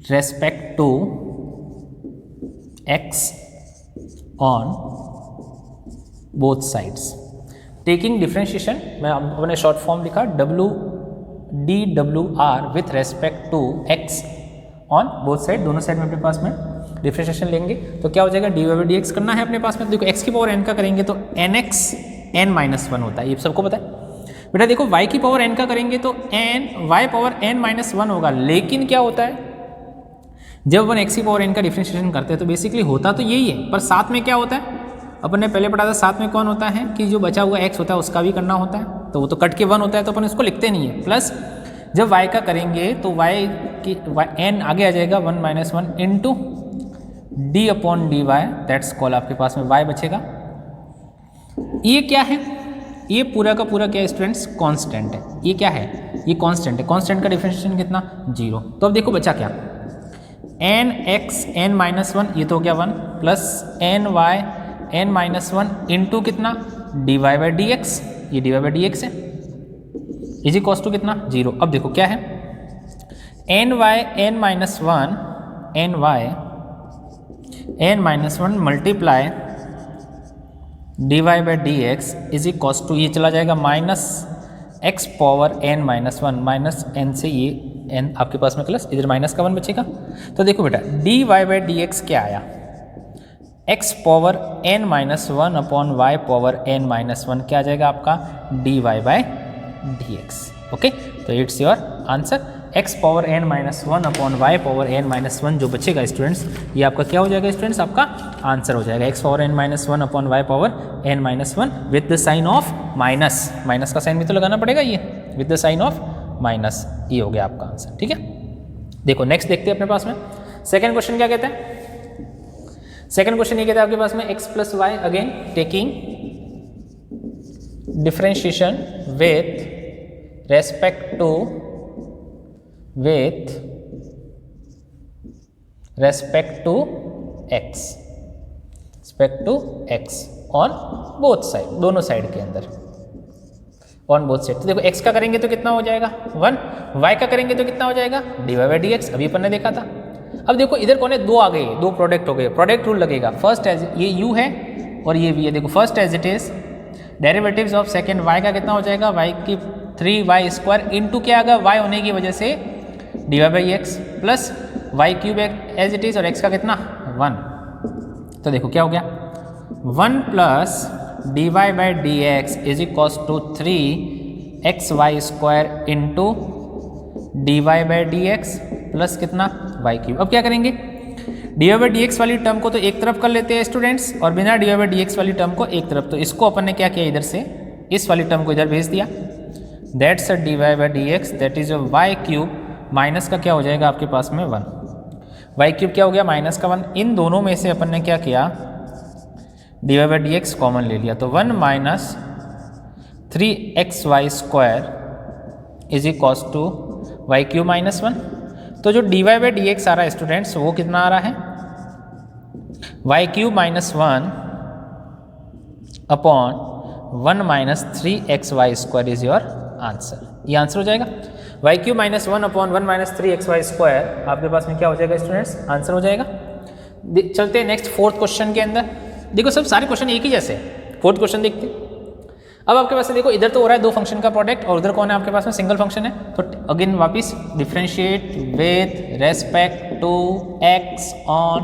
respect to x on both sides. Taking differentiation, मैं अपने शॉर्ट फॉर्म लिखा DWR with respect to x on both side, दोनों side में अपने पास में डिफ्रेंशिएशन लेंगे तो क्या हो जाएगा, dy/dx करना है अपने पास में। देखो x की पावर n का करेंगे तो nx n-1 होता है, ये सबको पता है। बेटा देखो y की पावर n का करेंगे तो y पावर n-1 होगा, लेकिन क्या होता है जब अपन x की पावर n का डिफ्रेंशिएशन करते हैं तो बेसिकली होता तो यही है, पर साथ में क्या होता है, अपन ने पहले पढ़ा था साथ में कौन होता है कि जो बचा हुआ x होता है उसका भी करना होता है, तो वो तो कट के 1 होता है तो अपन इसको लिखते नहीं है। प्लस जब y का करेंगे तो y की n आगे आ जाएगा 1-1 इंटू d/dy, दैट्स कॉल आपके पास में y बचेगा। ये क्या है, ये पूरा का पूरा क्या स्टूडेंट्स कांस्टेंट है, ये क्या है, ये कांस्टेंट है। कांस्टेंट का डिफरेंशिएशन कितना 0। तो अब देखो बचा क्या, nx n-1 ये तो हो गया 1 प्लस ny n-1 इंटू कितना dy/dx, ये dy/dx है, इज इक्वल्स टू कितना 0। अब देखो क्या है ny n-1 multiply dy/dx is equals to, ये चला जाएगा minus x power n-1 minus n से ये n आपके पास में प्लस, इधर माइनस का 1 बचेगा। तो देखो बेटा dy/dx क्या आया, x power n-1 upon y power n-1 क्या आ जाएगा आपका dy/dx। ओके, तो it's your answer, x power n-1 upon y power n-1 जो बचेगा स्टूडेंट्स, ये आपका क्या हो जाएगा स्टूडेंट्स, आपका आंसर हो जाएगा x power n-1 upon y power n-1 with the sign of minus, minus का साइन भी तो लगाना पड़ेगा, ये with the sign of minus, ये हो गया आपका आंसर। ठीक है, देखो नेक्स्ट देखते हैं अपने पास में सेकेंड क्वेश्चन क्या कहता है। सेकेंड क्वेश्चन ये कहता है आपके पास में x plus y again taking differentiation with respect to x on both side, दोनों साइड के अंदर ऑन बोथ साइड। तो देखो x का करेंगे तो कितना हो जाएगा 1, y का करेंगे तो कितना हो जाएगा dy/dx, अभी अपन ने देखा था। अब देखो इधर कौन है, दो आ गए, दो प्रोडक्ट हो गए, प्रोडक्ट रूल लगेगा। फर्स्ट एज ये u है और ये v है, देखो first as it is derivatives of second y का कितना हो जाएगा, y की 3y² इंटू क्या आएगा, y होने की वजह से dy/x plus y³ as it is और x का कितना 1। तो देखो क्या हो गया 1 plus dy/dx is equals to 3xy² into dy/dx plus कितना y³। अब क्या करेंगे, dy/dx वाली टर्म को तो एक तरफ कर लेते हैं स्टूडेंट्स और बिना dy/dx वाली टर्म को एक तरफ, तो इसको अपन ने क्या किया, इधर से इस वाली टर्म को इधर भेज दिया, that's dy/dx that is y³ minus का क्या हो जाएगा आपके पास में 1, y³ क्या हो गया माइनस का 1। इन दोनों में से अपन ने क्या किया, dy/dx कॉमन ले लिया, तो 1 minus 3xy² is equals to y³ minus 1। तो जो dy/dx आ रहा है स्टूडेंट्स वो कितना आ रहा है, y³ minus 1 upon 1 minus 3xy² is your answer, ये आंसर हो जाएगा। y³ minus 1 upon 1 minus 3xy² आपके पास में क्या हो जाएगा स्टूडेंट्स, आंसर हो जाएगा। चलते हैं नेक्स्ट फोर्थ क्वेश्चन के अंदर। देखो सब सारे क्वेश्चन एक ही जैसे, फोर्थ क्वेश्चन देखते हैं। अब आपके पास देखो इधर तो हो रहा है दो फंक्शन का प्रोडक्ट और उधर कौन है आपके पास में सिंगल फंक्शन है, तो अगेन वापिस differentiate with respect to x on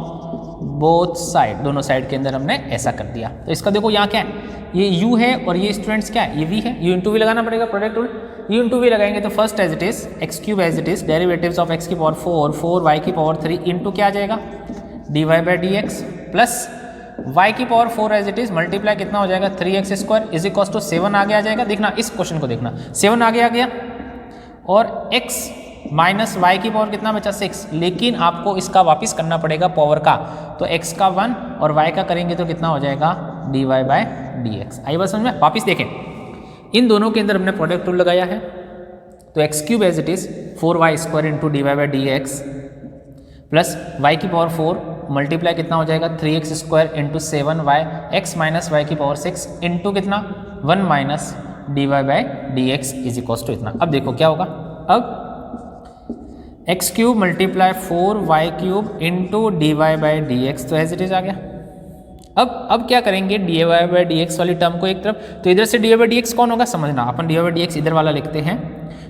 both side, दोनों साइड के अंदर हमने ऐसा कर दिया। तो इसका देखो यहाँ क्या है, ये u है और ये स्टूडेंट्स क्या है, ये v है, u इंटू वी लगाना पड़ेगा product rule, u into v लगाएंगे तो first as it is x³ as it is derivatives of x की पावर 4 4y की पावर 3 इंटू क्या आ जाएगा dy/dx प्लस y की power 4 as it is multiply कितना हो जाएगा 3x² इज इक्वल टू 7 आगे आ जाएगा। देखना इस क्वेश्चन को देखना, 7 आगे आ गया और x माइनस y की पावर कितना बचा 6, लेकिन आपको इसका वापिस करना पड़ेगा पावर का, तो x का 1 और y का करेंगे तो कितना हो जाएगा dy/dx। आई बात समझ में, वापिस देखें इन दोनों के अंदर हमने प्रोडक्ट रूल लगाया है, तो x³ as it is 4y² into dy/dx plus y की पावर 4 मल्टीप्लाई कितना हो जाएगा 3x² into 7y x minus y की पावर 6 इंटू कितना 1 minus dy/dx is equal to इतना। अब देखो क्या होगा, अब x³ multiply 4y³ into dy/dx, तो एज इट इज आ गया अब क्या करेंगे, d y by d x वाली टर्म को एक तरफ, तो इधर से d y by d x कौन होगा समझना, अपन d y by d x इधर वाला लिखते हैं।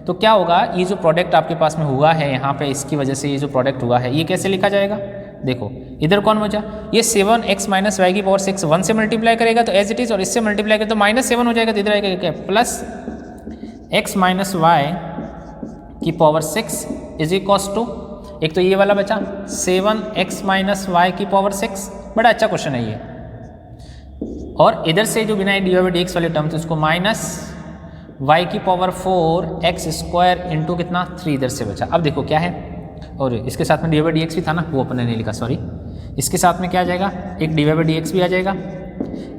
तो क्या होगा, ये जो प्रोडक्ट आपके पास में हुआ है यहाँ पे, इसकी वजह से ये जो प्रोडक्ट हुआ है ये कैसे लिखा जाएगा, देखो इधर कौन बचा, ये 7x माइनस वाई की पावर 6 1 से मल्टीप्लाई करेगा तो एज इट इज़, और इससे मल्टीप्लाई करें तो -7 हो जाएगा, तो इधर आएगा क्या, प्लस x माइनस वाई की पावर 6 इज इक्वल्स टू, एक तो ये वाला बचा 7x माइनस वाई की पावर 6, बड़ा अच्छा क्वेश्चन है ये। और इधर से जो बिना d y by d x वाले टर्म थे उसको माइनस वाई की पावर 4 एक्स स्क्वायर इंटू कितना 3 इधर से बचा। अब देखो क्या है, और इसके साथ में d y by d x भी था ना, वो अपन ने नहीं लिखा सॉरी, इसके साथ में क्या आ जाएगा, एक d y by d x भी आ जाएगा,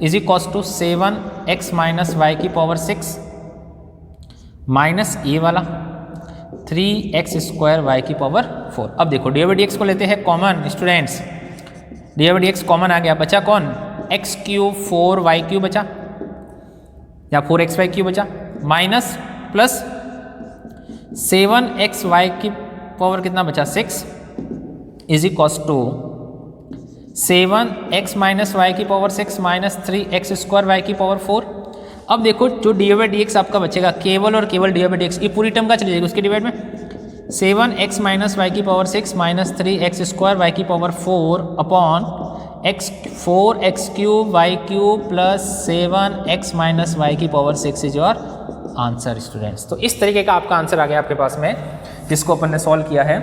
is equals to 7x minus y की पावर 6 माइनस ये वाला 3x स्क्वायर वाई की पावर 4। अब देखो d y by d x को लेते हैं common students, d y by d x common आ गया, बचा कौन, एक्स क्यूब 4y क्यूब बचा या 4xy क्यूब बचा, माइनस प्लस 7xy की पावर कितना बचा 6 is equals to 7x minus y की power 6 minus 3x square y की पावर 4। अब देखो जो d y by d x आपका बचेगा केवल और केवल d y by d x, ये पूरी टर्म का चली जाएगी उसके डिवाइड में 7x माइनस वाई की power 6 minus 3x square y की power 4 upon 4x cube y cube plus 7x minus y की power 6 is your answer students. तो इस तरीके का आपका आंसर आ गया आपके पास में, जिसको अपन ने सॉल्व किया है।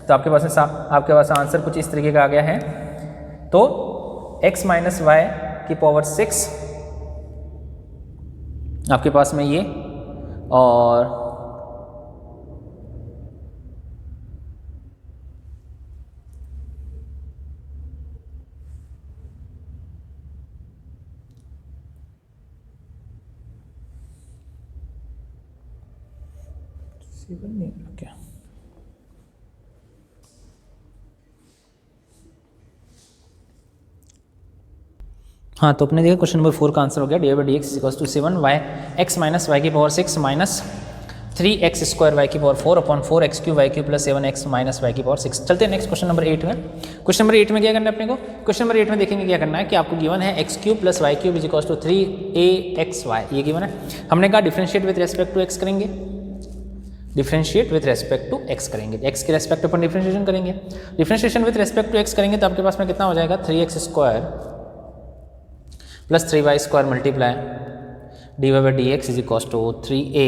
तो आपके पास आंसर कुछ इस तरीके का आ गया है। तो x माइनस वाई की पावर 6 आपके पास में ये, और क्या हाँ, तो अपने देखिए क्वेश्चन नंबर 4 का आंसर हो गया d by d x equals to 7x minus y की power 6 minus 3x square y की power 4 upon 4x cube y cube plus 7x minus y की पावर 6। चलते हैं नेक्स्ट क्वेश्चन नंबर 8 में। Question number 8 में क्या करना है अपने को, क्वेश्चन नंबर 8 में देखेंगे क्या करना है कि आपको गिवन है x cube plus y cube is equals to 3axy, ये गिवन है। हमने कहा differentiate with respect to x करेंगे, differentiate with respect to x करेंगे, x के रेस्पेक्ट पर डिफरेंशिएशन करेंगे, differentiation with respect to x करेंगे तो आपके पास में कितना हो जाएगा 3x square plus 3y square multiply d y by d x is equals to 3a।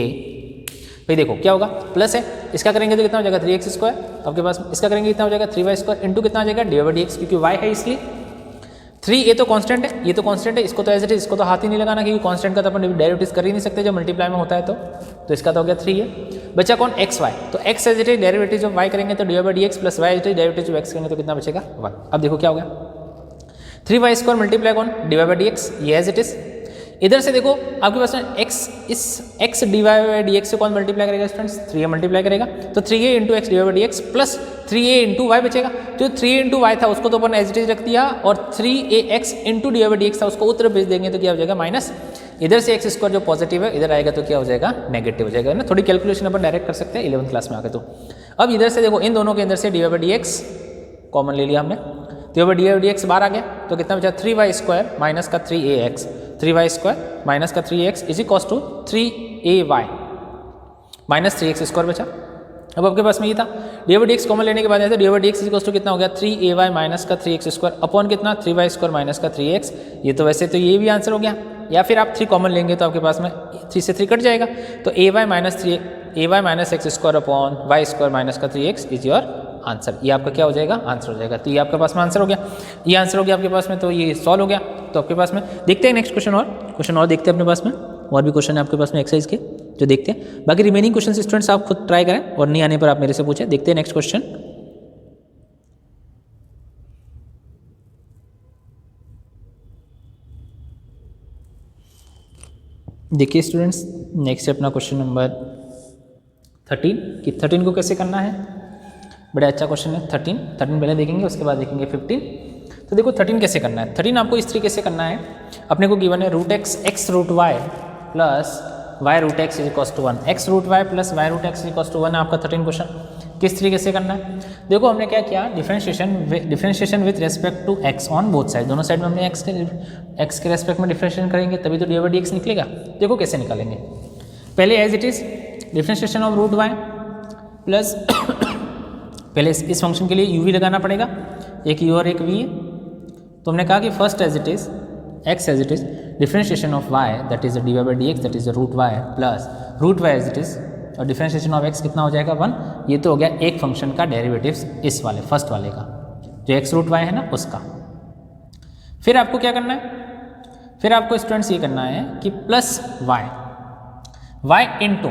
भाई देखो क्या होगा, प्लस है, इसका करेंगे तो कितना हो जाएगा 3x स्क्वायर, आपके पास इसका करेंगे कितना हो जाएगा 3y स्क्वायर इंटू कितना हो जाएगा d y by d x, क्योंकि y है इसलिए 3 ये तो कांस्टेंट है, ये तो कांस्टेंट है, इसको तो एज इट इज, इसको तो हाथ ही नहीं लगाना क्योंकि कांस्टेंट का तो अपन डेरिवेटिव कर ही नहीं सकते जब मल्टीप्लाई में होता है। तो इसका तो हो गया 3 है, बचा कौन एक्स वाई, तो x as it is derivative जब y करेंगे तो d y by d x plus y as it is derivative जब x करेंगे तो कितना बचेगा 1। अब देखो क्या हो गया 3y स्क्वायर मल्टीप्लाई कौन d y by d x, ये एज इट इज। इधर से देखो आपके पास में x, इस x d y by d x से कौन मल्टीप्लाई करेगा स्टूडेंट्स, 3a मल्टीप्लाई करेगा, तो 3a into x d y by d x plus 3a into y बचेगा, जो 3a इंटू वाई था उसको तो अपन एज इट इज रख दिया, और 3ax into d y by d x था उसको उत्तर भेज देंगे तो क्या हो जाएगा माइनस, इधर से एक्स स्क्वायर जो पॉजिटिव है इधर आएगा तो क्या हो जाएगा नेगेटिव हो जाएगा ना। थोड़ी कैलकुलेशन अपन डायरेक्ट कर सकते हैं 11th क्लास में आकर। तो अब इधर से देखो इन दोनों के अंदर से d y by d x common ले लिया हमने, तो डी वाई डी एक्स बाहर आ गया तो कितना बचा 3y स्क्वायर माइनस का 3ax, 3y स्क्वायर माइनस का 3x is equals to 3ay minus 3x square बचा। अब आपके पास में ये था d y d x common लेने के बाद ऐसे d y d x is equals to कितना हो गया 3ay माइनस का 3x स्क्वायर अपॉन कितना 3y स्क्वायर माइनस का 3x। ये तो वैसे तो ये भी आंसर हो गया, या फिर आप 3 कॉमन लेंगे तो आपके पास में 3 से 3 कट जाएगा, तो ay minus x square upon y square minus का 3x इज योर आंसर। ये आपका क्या हो जाएगा आंसर हो जाएगा। तो ये आपके पास में आंसर हो गया, ये आंसर हो गया आपके पास में, तो ये सॉल्व हो गया। तो आपके पास में देखते हैं नेक्स्ट क्वेश्चन और देखते हैं अपने पास में, और भी क्वेश्चन है आपके पास में एक्सरसाइज के जो देखते हैं। बाकी रिमेनिंग क्वेश्चन स्टूडेंट्स आप खुद ट्राई करें और नहीं आने पर आप मेरे से पूछें। देखते हैं नेक्स्ट क्वेश्चन। देखिए स्टूडेंट्स नेक्स्ट है अपना क्वेश्चन नंबर 13 कि 13 को कैसे करना है। बड़ा अच्छा क्वेश्चन है 13 पहले देखेंगे, उसके बाद देखेंगे 15। तो देखो 13 कैसे करना है। 13 आपको इस तरीके से करना है, अपने को गिवन है √x x √y plus y root x is equal to 1, x root y plus y root x is equal to 1 आपका 13 क्वेश्चन। किस तरीके से करना है, देखो हमने क्या किया, differentiation with respect to x on both side, दोनों साइड में हमने एक्स के रेस्पेक्ट में डिफरेंशिएशन करेंगे तभी तो डी बाई डी एक्स निकलेगा। देखो कैसे निकालेंगे, पहले as it is differentiation of root y plus पहले इस फंक्शन के लिए यू वी लगाना पड़ेगा, एक यू और एक वी है। तो हमने कहा कि first as it is x as it is differentiation of y that is d y by d x that is root y plus root y as it is और डिफरेंशिएशन ऑफ एक्स कितना हो जाएगा 1। ये तो हो गया एक function का डेरिवेटिव्स इस वाले फर्स्ट वाले का जो एक्स रूट वाई है ना उसका। फिर आपको क्या करना है, फिर आपको स्टूडेंट्स ये करना है कि प्लस वाई इंटू,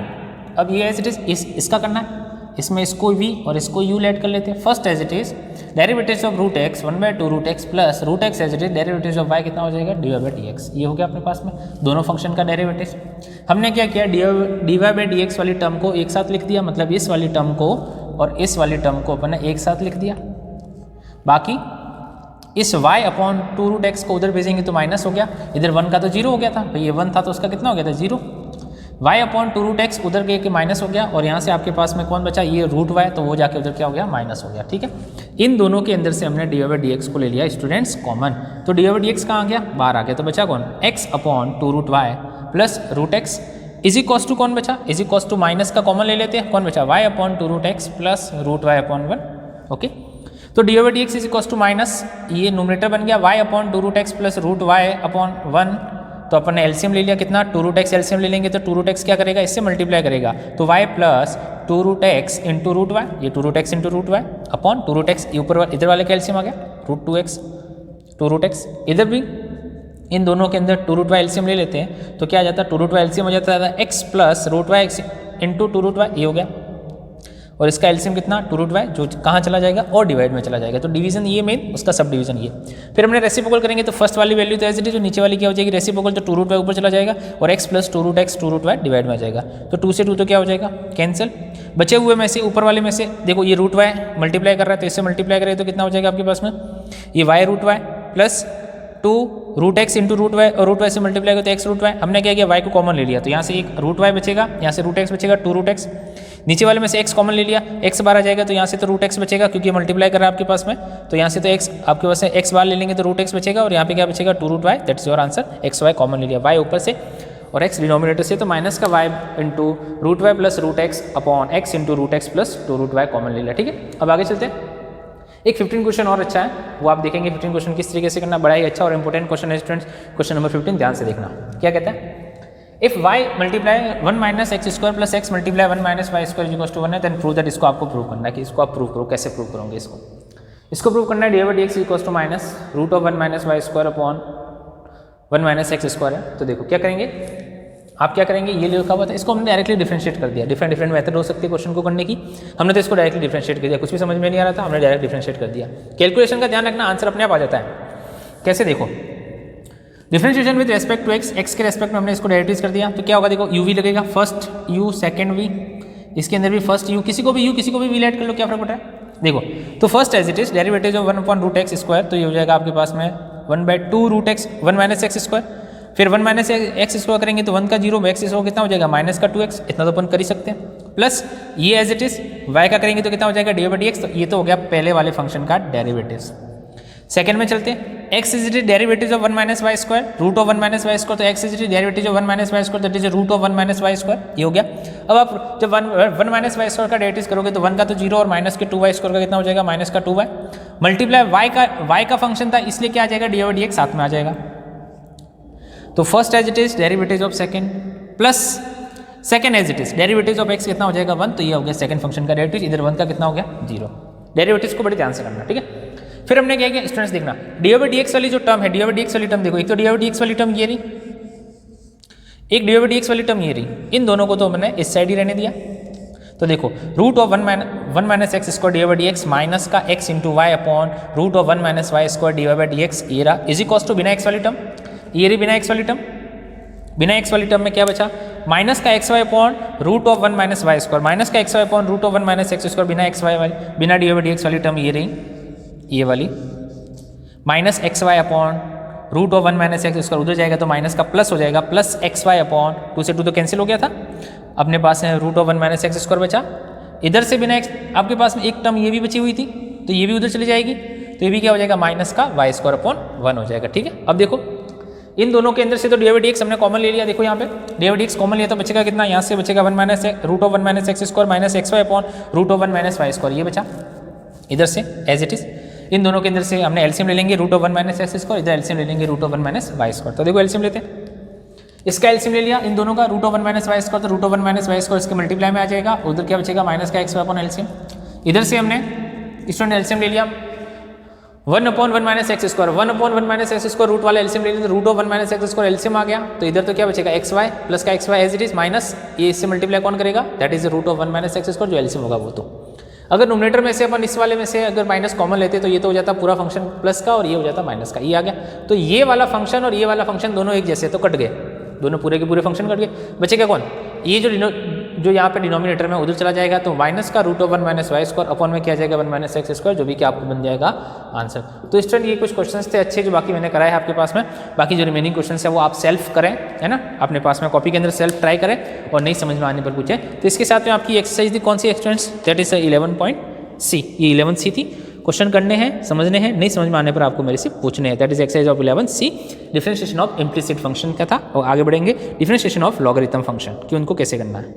अब ये एज इट इज इसका करना है, इसमें इसको v और इसको u ऐड कर लेते हैं। First as it is derivatives of root x 1/2 root x plus root x as it is derivatives of y कितना हो जाएगा d y by d x. ये हो गया अपने पास में दोनों फंक्शन का डेरिवेटिव। हमने क्या किया, d y by d x वाली टर्म को एक साथ लिख दिया, मतलब इस वाली टर्म को और इस वाली टर्म को अपन ने एक साथ लिख दिया। बाकी इस y अपॉन 2 रूट एक्स को उधर भेजेंगे तो माइनस हो गया, इधर 1 का तो 0 हो गया था भाई, ये 1 था तो उसका कितना हो गया था 0। y अपॉन 2 रूट एक्स उधर गए कि माइनस हो गया और यहाँ से आपके पास में कौन बचा, ये रूट y, तो वो जाके उधर क्या हो गया माइनस हो गया। ठीक है, इन दोनों के अंदर से हमने d y by d x को ले लिया स्टूडेंट्स कॉमन, तो d y by d x कहाँ आ गया, बाहर आ गया, तो बचा कौन x upon 2 root y plus root x is equals to कौन बचा, इज इक्वल्स टू माइनस का कॉमन ले लेते हैं, कौन बचा y upon 2 root x plus root y upon 1। Okay, तो d y by d x is equals to minus, ये न्यूमरेटर बन गया y upon 2 root x plus root y upon 1। तो अपन ने एलसीएम ले लिया कितना, 2 रूट एक्स एलसीएम ले लेंगे तो 2 रूट एक्स क्या करेगा, इससे मल्टीप्लाई करेगा, तो y plus 2 root x into root y, ये 2 root x into root y upon 2 root x, ऊपर इधर वाले का एलसीएम आ गया रूट 2x 2 रूट एक्स, इधर भी इन दोनों के अंदर 2 रूट वाई एलसीएम ले लेते हैं तो क्या आ जाता है 2 रूट वाई एलसीएम हो जाता है x plus root y x into 2 root y, ये हो गया, और इसका एलसीएम कितना 2 रूट वाई जो कहाँ चला जाएगा और डिवाइड में चला जाएगा, तो डिवीजन ये मेन, उसका सब डिवीजन ये। फिर हमने रेसिप्रोकल करेंगे तो फर्स्ट वाली वैल्यू तो एज इट इज, जो नीचे वाली क्या हो जाएगी रेसिप्रोकल, तो 2 रूट वाई ऊपर चला जाएगा और x plus 2 root x 2 root y divide में आ जाएगा, तो 2 से 2 तो क्या हो जाएगा कैंसिल। बचे हुए में से ऊपर वाले में से देखो ये रूट वाई मल्टीप्लाई कर रहा है तो इससे मल्टीप्लाई करें तो कितना हो जाएगा आपके पास में, ये y root y plus 2 root x into root y और रूट वाई से मल्टीप्लाई करें तो एक्स रूट वाई। हमने क्या किया, वाई को कॉमन ले लिया तो यहाँ से एक रूट वाई बचेगा, यहाँ से रूट एक्स बचेगा 2 रूट एक्स, नीचे वाले में से x कॉमन ले लिया, x बाहर आ जाएगा तो यहाँ से तो रूट x बचेगा क्योंकि मल्टीप्लाई कर रहा है आपके पास में, तो यहाँ से तो x आपके पास में x बाहर ले लेंगे तो रूट x बचेगा और यहाँ पे क्या बचेगा 2 root y, that is your answer. x y common ले लिया, y ऊपर से और x डिनोमिनेटर से, तो माइनस का y into root y plus root x upon x into root x plus 2 root y common ले लिया। ठीक है, अब आगे चलते हैं। एक 15 क्वेश्चन और अच्छा है, वो आप देखेंगे 15 क्वेश्चन किस तरीके से करना, बड़ा ही अच्छा और इंपॉर्टेंट क्वेश्चन है स्टूडेंट्स। क्वेश्चन नंबर 15 ध्यान से देखना, क्या कहता है, if y multiply 1 minus x square plus x multiply 1 minus y square is equal to 1 है, देन प्रूव दैट, इसको आपको प्रूव करना है कि इसको आप प्रूव करो, कैसे प्रूव करोगे इसको प्रूव करना है, d by d x equal to minus root of 1 minus y square upon 1 minus x square है। तो देखो क्या करेंगे, आप क्या करेंगे, ये लिखा हुआ था इसको हमने डायरेक्टली डिफरेंशिएट कर दिया, डिफरेंट मेथड हो सकती है क्वेश्चन को करने की, हमने तो इसको डायरेक्टली डिफरेंशिएट कर दिया, कुछ भी समझ में नहीं आ रहा था हमने डायरेक्ट डिफरेंशिएट कर दिया। कैलकुलेशन का ध्यान रखना, आंसर अपने आप आ जाता है। कैसे, देखो differentiation with respect to x के रेस्पेक्ट में हमने इसको डेरिवेटिव्स कर दिया, तो क्या होगा, देखो u v लगेगा, फर्स्ट u सेकंड v, इसके अंदर भी फर्स्ट u, किसी को भी v ऐड कर लो, क्या फर्क पड़ रहा है। देखो तो first as it is derivative of 1 upon root x square, तो ये हो जाएगा आपके पास में 1/2 root x 1 minus x square, फिर 1 माइनस एक्स स्क्वायर करेंगे तो 1 का 0 एक्स स्क्वायर कितना हो जाएगा माइनस का 2x, इतना तो अपन कर ही सकते हैं, प्लस ये एज इट इज y का करेंगे तो कितना हो जाएगा डी बाई डी एक्स, तो ये तो हो गया पहले वाले फंक्शन का डेरिवेटिव्स। सेकंड में चलते हैं, x is it derivative of 1 minus y square root of 1 minus y square, तो x is it derivative of 1 minus y square that is root of 1 minus y square, ये हो गया। अब आप जब 1 माइनस वाई स्क्वायर का derivative करोगे तो 1 का तो 0 और माइनस के 2y स्क्वायर का कितना हो जाएगा माइनस का 2y, मल्टीप्लाई y का फंक्शन था इसलिए क्या आ जाएगा डी बाई डी एक्स साथ में आ जाएगा। तो first as it is derivative of second plus second as it is derivative of x कितना हो जाएगा 1, तो ये हो गया सेकंड फंक्शन का डेरिवेटिव, इधर 1 का कितना हो गया 0। डेरिवेटिव्स को बड़े ध्यान से करना, ठीक है। फिर हमने क्या किया स्टूडेंट्स, देखना डी बाई डी एक्स वाली जो टर्म है, डी बाई डी एक्स वाली टर्म देखो, एक तो डी बाई डी एक्स वाली टर्म ये रही, एक डी बाई डी एक्स वाली टर्म ये रही, इन दोनों को तो हमने इस साइड ही रहने दिया। तो देखो root of 1 minus x square d by d x minus का x into y upon root of 1 minus y square d by d x, ये रहा इज इक्वल टू बिना एक्स वाली टर्म, ये रही बिना एक्स वाली टर्म, बिना एक्स वाली टर्म में क्या बचा माइनस का x y upon root of 1 minus y square, minus का x y upon root of 1 minus x square बिना एक्स वाई वाली, बिना डी बाई डी एक्स वाली टर्म ये रही, ये वाली minus x y upon root of 1 minus x square उधर जाएगा तो माइनस का प्लस हो जाएगा, प्लस एक्स वाई अपॉन 2 से 2 तो कैंसिल हो गया था, अपने पास है root of 1 minus x square बचा। इधर से बिना आपके पास में एक टर्म ये भी बची हुई थी, तो ये भी उधर चली जाएगी, तो ये भी क्या हो जाएगा माइनस का वाई स्क्वायर अपॉन 1 हो जाएगा। ठीक है, अब देखो इन दोनों के अंदर से तो dx हमने कॉमन ले लिया, देखो यहाँ पे dx कॉमन लिया तो बचेगा कितना, यहाँ से बचेगा 1 minus root of 1 minus x square minus x y upon root of 1 minus y square, ये बचा इधर से एज इट इज। इन दोनों के अंदर से हमने एलसीएम ले लेंगे root of 1 minus x square, इधर एलसीएम ले लेंगे root of 1 minus y square. तो देखो एलसीएम लेते हैं, इसका एलसीएम ले लिया इन दोनों का root of 1 minus y square, तो root of 1 minus y square इसके मल्टीप्लाई में आ जाएगा, उधर क्या बचेगा माइनस का एक्स वाई अपॉन एलसीएम। इधर से हमने स्टूडेंट एलसीएम ले लिया 1 upon 1 minus x square, 1 upon 1 minus x square root वाला एलसीएम ले लिया, root of 1 minus x square LCM आ गया, तो इधर तो क्या बचेगा एक्स वाई प्लस का x y as it is minus ये इससे मल्टीप्लाई कौन करेगा, that is root of 1 minus x square जो एलसीएम होगा वो। तो अगर नोमिनेटर में से अपन इस वाले में से अगर माइनस कॉमन लेते तो ये तो हो जाता पूरा फंक्शन प्लस का और ये हो जाता माइनस का, ये आ गया। तो ये वाला फंक्शन और ये वाला फंक्शन दोनों एक जैसे तो कट गए, दोनों पूरे के पूरे फंक्शन कट गए, बचेगा कौन, ये जो यहाँ पे डिनोमिनेटर में उधर चला जाएगा, तो माइनस का root of 1 minus y square upon में क्या जाएगा 1 माइनस एक्स स्क्वायर, जो भी कि आपको बन जाएगा आंसर। तो स्टूडेंट ये कुछ क्वेश्चंस थे अच्छे जो बाकी मैंने कराए आपके पास में, बाकी जो रिमेनिंग क्वेश्चंस है वो आप सेल्फ करें, है ना, अपने पास में कॉपी के अंदर सेल्फ ट्राई करें और नहीं समझ में आने पर पूछें। तो इसके साथ में आपकी एक्सरसाइज थी कौन सी स्टूडेंट्स, दैट इज 11.C, ये 11C थी। क्वेश्चन करने हैं, समझने हैं, नहीं समझ में आने पर आपको मेरे से पूछने हैं, that is exercise of 11C। Differentiation of implicit function का था, और आगे बढ़ेंगे डिफरेंशिएशन ऑफ लॉगरिथम फंक्शन कि उनको कैसे करना है।